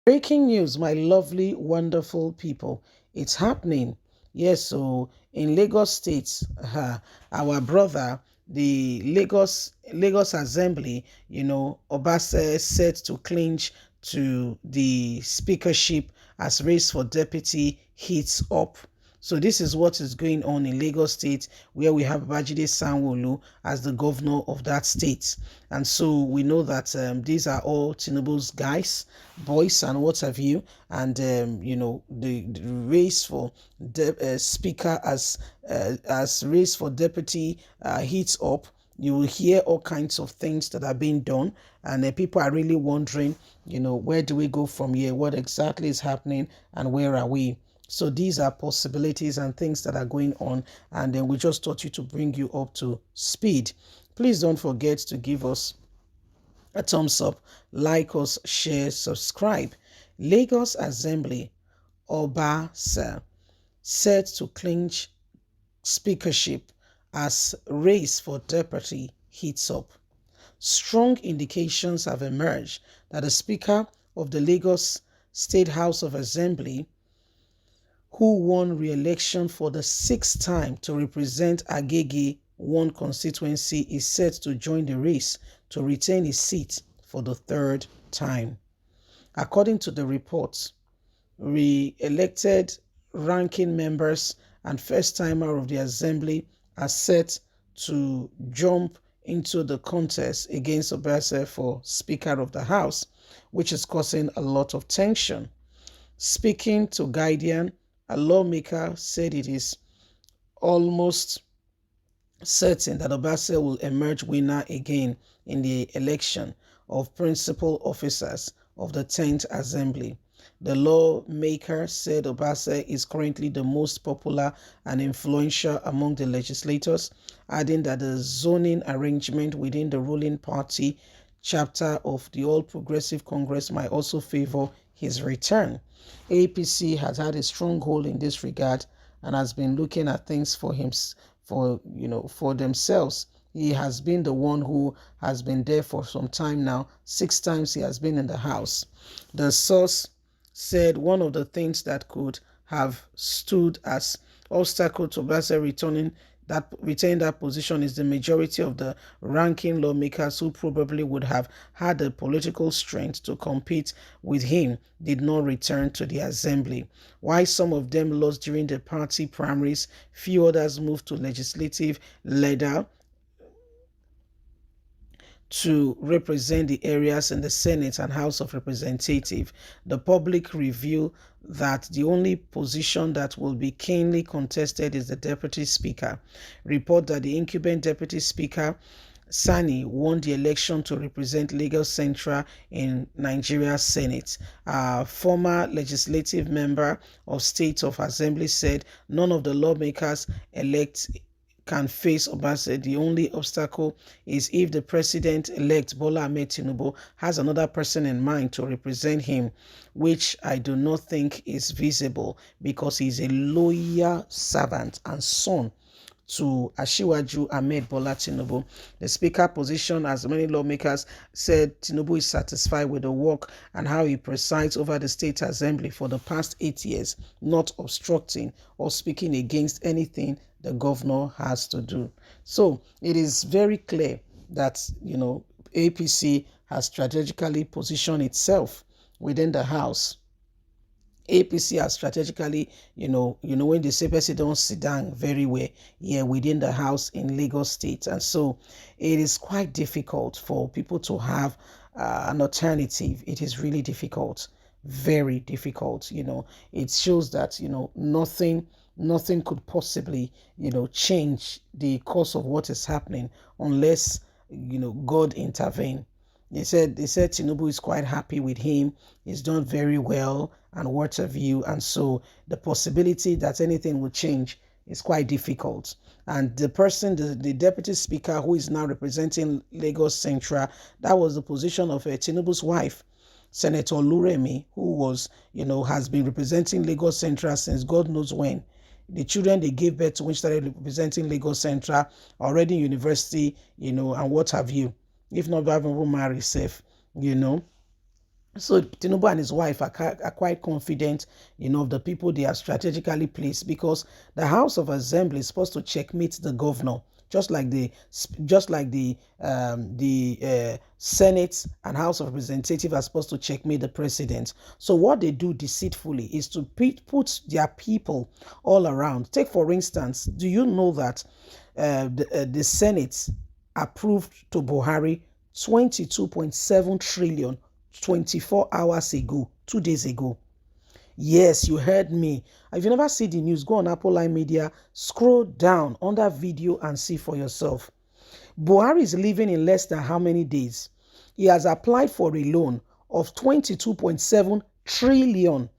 Breaking news, my lovely, wonderful people. It's happening. Yes, so in Lagos State, our brother, the Lagos Assembly, Obasa set to clinch to the speakership as race for deputy heats up. So this is what is going on in Lagos State, where we have Babajide Sanwo-Olu as the governor of that state. And so we know that these are all Tinubu's guys, boys, and what have you. And the race for speaker as race for deputy heats up. You will hear all kinds of things that are being done, and people are really wondering, where do we go from here? What exactly is happening, and where are we? So these are possibilities and things that are going on, and then we just thought you to bring you up to speed. Please don't forget to give us a thumbs up, like us, share, subscribe. Lagos Assembly, Obasa, set to clinch speakership as race for deputy heats up. Strong indications have emerged that the Speaker of the Lagos State House of Assembly, who won re-election for the sixth time to represent Agege one constituency, is set to join the race to retain his seat for the third time. According to the report, re-elected ranking members and first-timer of the assembly are set to jump into the contest against Obasa for Speaker of the House, which is causing a lot of tension. Speaking to Guardian, a lawmaker said it is almost certain that Obasa will emerge winner again in the election of principal officers of the 10th Assembly. The lawmaker said Obasa is currently the most popular and influential among the legislators, adding that the zoning arrangement within the ruling party chapter of the All Progressive Congress might also favor his return. APC has had a stronghold in this regard and has been looking at things for themselves. He has been the one who has been there for some time now. 6 times he has been in the House. The source said one of the things that could have stood as obstacle to Obasa retain that position is the majority of the ranking lawmakers who probably would have had the political strength to compete with him did not return to the assembly. While some of them lost during the party primaries, few others moved to legislative ladder to represent the areas in the Senate and House of Representatives. The public revealed that the only position that will be keenly contested is the Deputy Speaker. Report that the incumbent Deputy Speaker Sani won the election to represent Lagos Central in Nigeria's Senate. A former legislative member of State of Assembly said none of the lawmakers elect can face Obasa. The only obstacle is if the president-elect Bola Ahmed Tinubu has another person in mind to represent him, which I do not think is visible because he's a loyal servant and son to Ashiwaju Ahmed Bola Tinubu. The speaker position, as many lawmakers said, Tinubu is satisfied with the work and how he presides over the state assembly for the past 8 years, not obstructing or speaking against anything the governor has to do. So it is very clear that, APC has strategically positioned itself within the House. APC has strategically, when they say person don't sit down very well here within the House in Lagos State. And so it is quite difficult for people to have an alternative. It is really difficult, very difficult. It shows that, nothing could possibly, change the course of what is happening unless, God intervene. They said Tinubu is quite happy with him. He's done very well and what have you. And so the possibility that anything will change is quite difficult. And the person, the deputy speaker who is now representing Lagos Central, that was the position of Tinubu's wife, Senator Luremi, who was, has been representing Lagos Central since God knows when. The children they gave birth to when she started representing Lagos Central, already in university, and what have you. If not, even marry safe, So Tinubu and his wife are quite confident, of the people they have strategically placed, because the House of Assembly is supposed to checkmate the governor, just like the Senate and House of Representatives are supposed to checkmate the president. So what they do deceitfully is to put their people all around. Take for instance, do you know that the Senate approved to Buhari 22.7 trillion 24 hours ago, 2 days ago? Yes, you heard me. If you never see the news, go on Apple Line Media, scroll down on that video and see for yourself. Buhari is living in less than how many days? He has applied for a loan of 22.7 trillion.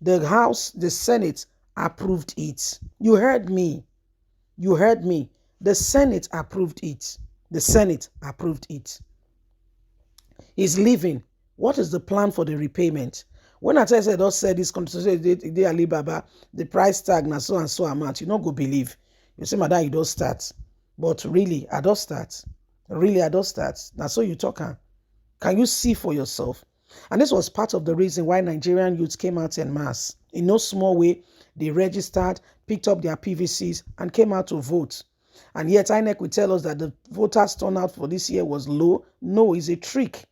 The Senate approved it. You heard me. You heard me. The Senate approved it. The Senate approved it. He's leaving. What is the plan for the repayment? When I said don't say this they Alibaba, the price tag na so and so amount, you not go believe. You say, madam, you don't start. But really, I don't start. Really, I don't start. Now so you talk. Can you see for yourself? And this was part of the reason why Nigerian youths came out en masse. In no small way, they registered, picked up their PVCs, and came out to vote. And yet INEC will tell us that the voters turnout for this year was low. No, it's a trick.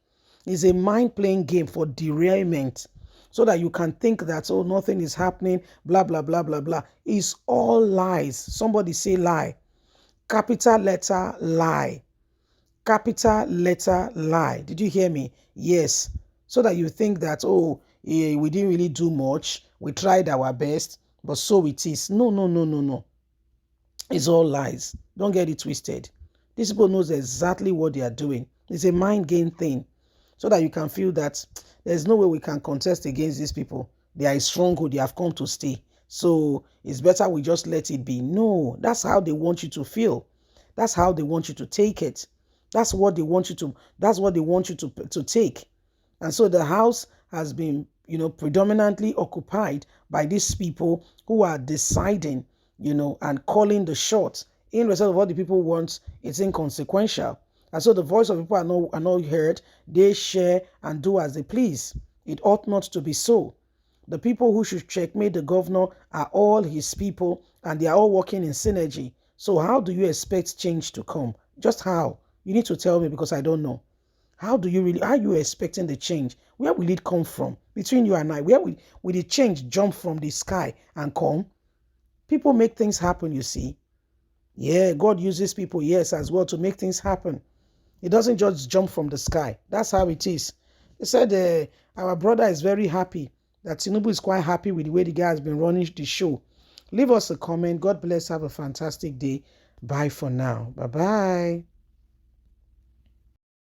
It's a mind-playing game for derailment, so that you can think that, oh, nothing is happening, blah, blah, blah, blah, blah. It's all lies. Somebody say lie. Capital letter lie. Capital letter lie. Did you hear me? Yes. So that you think that, oh, we didn't really do much. We tried our best, but so it is. No, no, no, no, no. It's all lies. Don't get it twisted. These people knows exactly what they are doing. It's a mind game thing, so that you can feel that there's no way we can contest against these people. They are a stronghold. They have come to stay. So it's better we just let it be. No, that's how they want you to feel. That's how they want you to take it. That's what they want you to take. And so the house has been, predominantly occupied by these people who are deciding, and calling the shots. In respect of what the people want, it's inconsequential. And so the voice of people are not heard. They share and do as they please. It ought not to be so. The people who should checkmate the governor are all his people, and they are all working in synergy. So how do you expect change to come? Just how? You need to tell me, because I don't know. How are you expecting the change? Where will it come from? Between you and I, where will the change jump from the sky and come? People make things happen, you see. Yeah, God uses people, yes, as well, to make things happen. It doesn't just jump from the sky. That's how it is. They said our brother is very happy, that Tinubu is quite happy with the way the guy has been running the show. Leave us a comment. God bless. Have a fantastic day. Bye for now. Bye-bye.